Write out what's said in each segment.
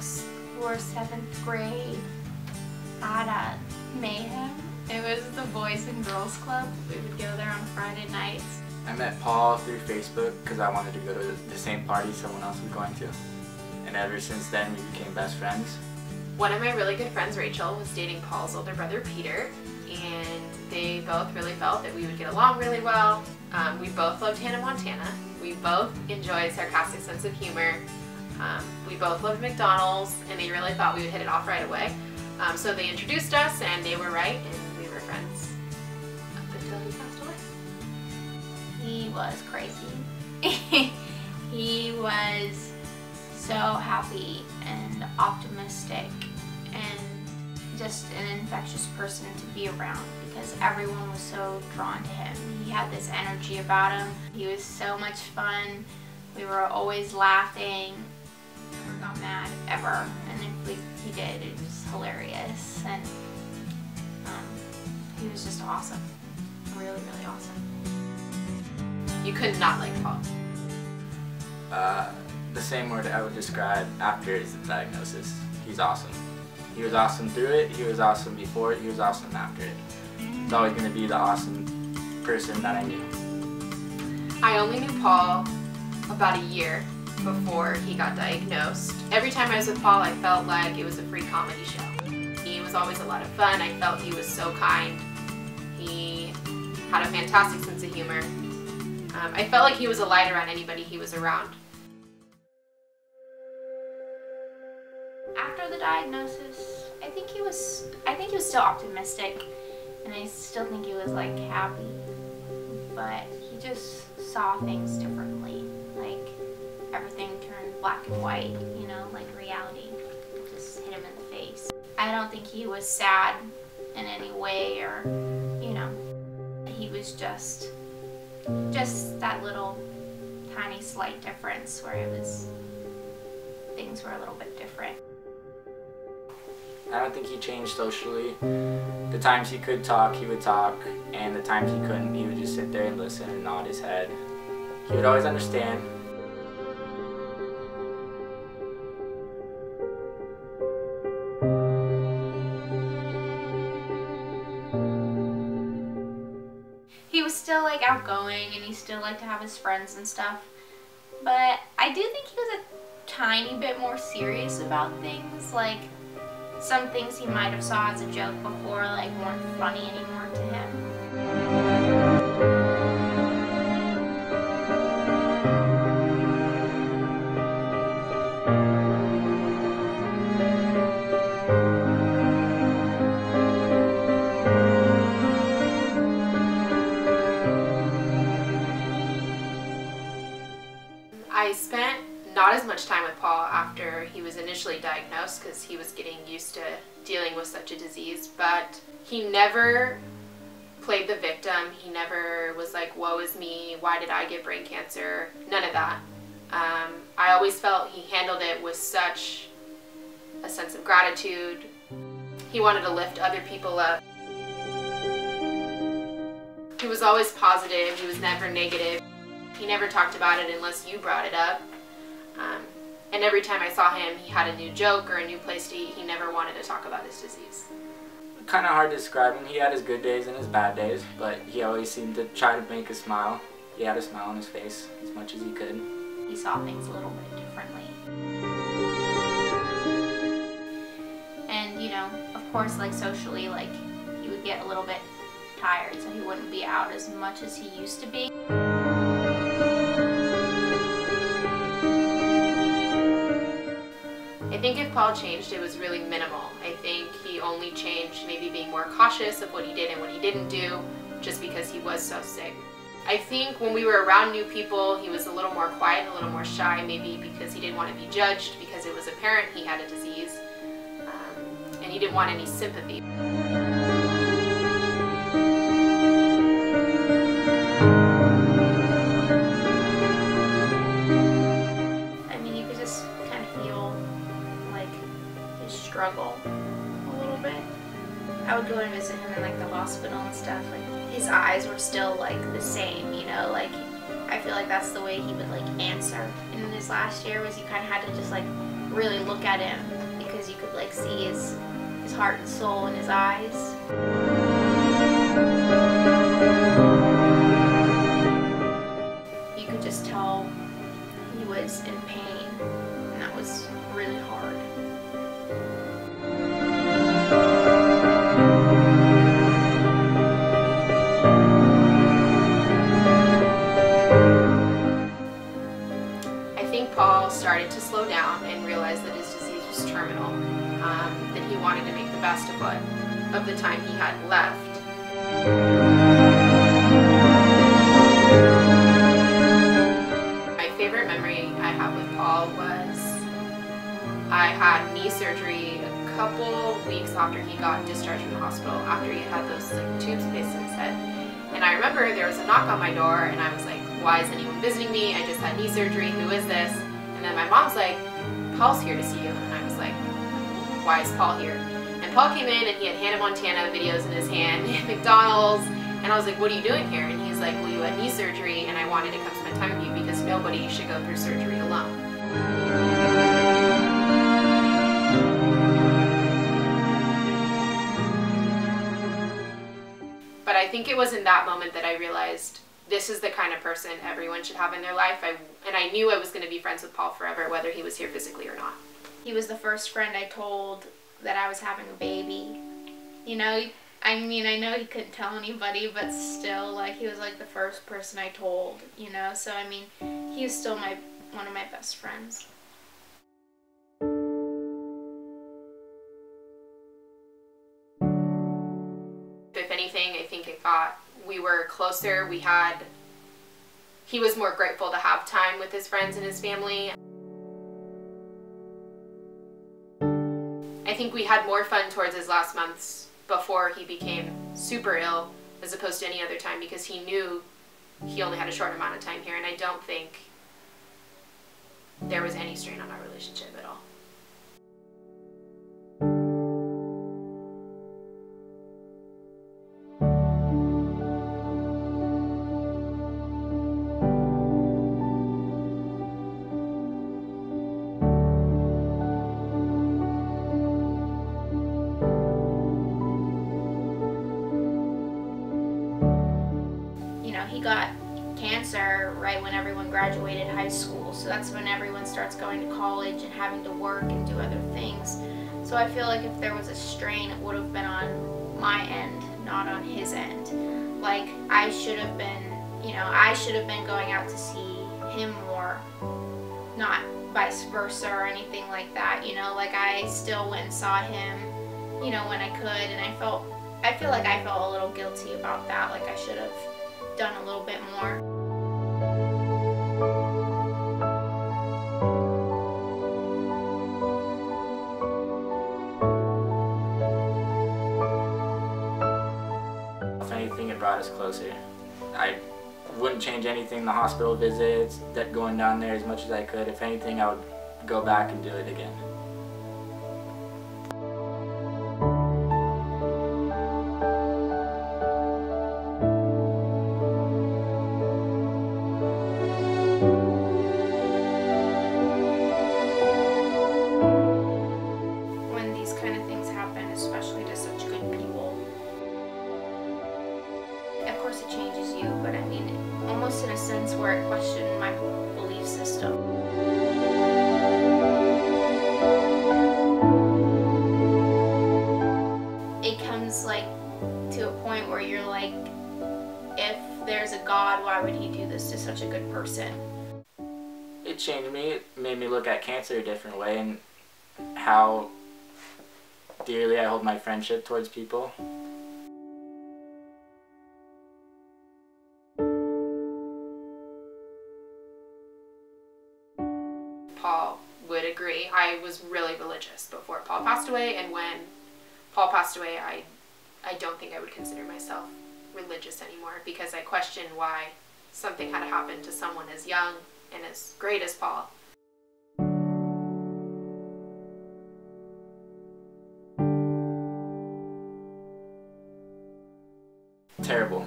6th or 7th grade at Mayhem. It was the Boys and Girls Club. We would go there on Friday nights. I met Paul through Facebook because I wanted to go to the same party someone else was going to. And ever since then, we became best friends. One of my really good friends, Rachel, was dating Paul's older brother, Peter, and they both really felt that we would get along really well. We both loved Hannah Montana. We both enjoyed sarcastic sense of humor. We both loved McDonald's, and they really thought we would hit it off right away. So they introduced us, and they were right, and we were friends up until he passed away. He was crazy. He was so happy and optimistic and just an infectious person to be around because everyone was so drawn to him. He had this energy about him. He was so much fun. We were always laughing. Never got mad ever, and if he did, it was hilarious. And he was just awesome. Really, really awesome. You could not like Paul. The same word I would describe after his diagnosis. He's awesome. He was awesome through it, he was awesome before it, he was awesome after it. He's always going to be the awesome person that I knew. I only knew Paul about a year before he got diagnosed. Every time I was with Paul, I felt like it was a free comedy show. He was always a lot of fun. I felt he was so kind. He had a fantastic sense of humor. I felt like he was a light around anybody he was around. After the diagnosis, I think he was still optimistic, and I still think he was like happy, but he just saw things differently. Like everything turned black and white, you know, like reality just hit him in the face. I don't think he was sad in any way, or you know, he was just that little tiny slight difference where things were a little bit different. I don't think he changed socially. The times he could talk, he would talk, and the times he couldn't, he would just sit there and listen and nod his head. He would always understand. He was still like outgoing, and he still liked to have his friends and stuff, but I do think he was a tiny bit more serious about things. Like some things he might have saw as a joke before like weren't funny anymore to him. I spent not as much time with Paul after he was initially diagnosed because he was getting used to dealing with such a disease, but he never played the victim. He never was like, woe is me, why did I get brain cancer? None of that. I always felt he handled it with such a sense of gratitude. He wanted to lift other people up. He was always positive, he was never negative. He never talked about it unless you brought it up. And every time I saw him, he had a new joke or a new place to eat. He never wanted to talk about his disease. Kind of hard to describe him. He had his good days and his bad days, but he always seemed to try to make a smile. He had a smile on his face as much as he could. He saw things a little bit differently. And, you know, of course, like socially, like he would get a little bit tired, so he wouldn't be out as much as he used to be. I think if Paul changed, it was really minimal. I think he only changed maybe being more cautious of what he did and what he didn't do, just because he was so sick. I think when we were around new people, he was a little more quiet, a little more shy, maybe because he didn't want to be judged, because it was apparent he had a disease, and he didn't want any sympathy. Struggle a little bit. I would go and visit him in like the hospital and stuff. Like his eyes were still like the same, you know. Like I feel like that's the way he would like answer. And in his last year was he kind of had to just like really look at him because you could like see his heart and soul in his eyes. You could just tell he was in pain, and that was really hard. I think Paul started to slow down and realized that his disease was terminal, that he wanted to make the best of the time he had left. My favorite memory I have with Paul was I had knee surgery a couple weeks after he got discharged from the hospital, after he had those like, tubes placed in his head. And I remember there was a knock on my door, and I was like, why is anyone visiting me? I just had knee surgery, who is this? And then my mom's like, Paul's here to see you. And I was like, why is Paul here? And Paul came in and he had Hannah Montana videos in his hand, McDonald's, and I was like, what are you doing here? And he's like, well, you had knee surgery and I wanted to come spend time with you because nobody should go through surgery alone. But I think it was in that moment that I realized this is the kind of person everyone should have in their life. And I knew I was going to be friends with Paul forever, whether he was here physically or not. He was the first friend I told that I was having a baby. You know, I mean, I know he couldn't tell anybody, but still, like, he was like the first person I told, you know? So, I mean, he was still one of my best friends. If anything, I think we were closer. He was more grateful to have time with his friends and his family. I think we had more fun towards his last months before he became super ill as opposed to any other time, because he knew he only had a short amount of time here, and I don't think there was any strain on our relationship at all. He got cancer right when everyone graduated high school, so that's when everyone starts going to college and having to work and do other things. So I feel like if there was a strain, it would have been on my end, not on his end. Like, I should have been going out to see him more, not vice versa or anything like that, you know? Like, I still went and saw him, you know, when I could, and I feel like I felt a little guilty about that, like I should have done a little bit more. If anything, it brought us closer. I wouldn't change anything, the hospital visits, that going down there as much as I could. If anything, I would go back and do it again. Especially to such good people. Of course it changes you, but I mean, almost in a sense where it questioned my belief system. It comes like to a point where you're like, if there's a God, why would he do this to such a good person? It changed me. It made me look at cancer a different way and how dearly I hold my friendship towards people. Paul would agree. I was really religious before Paul passed away, and when Paul passed away, I don't think I would consider myself religious anymore, because I question why something had to happen to someone as young and as great as Paul. Terrible.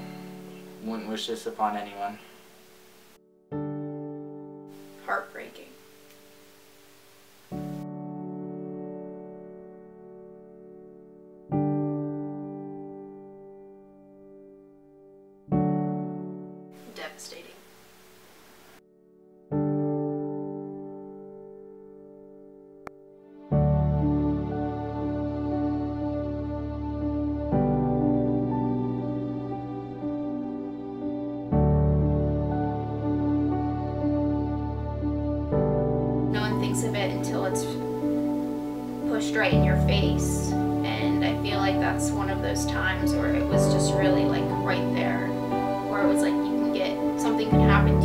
Wouldn't wish this upon anyone. Heartbreaking. devastating. No one thinks of it until it's pushed right in your face, and I feel like that's one of those times where it was just really like right there, where it was like you can get, something could happen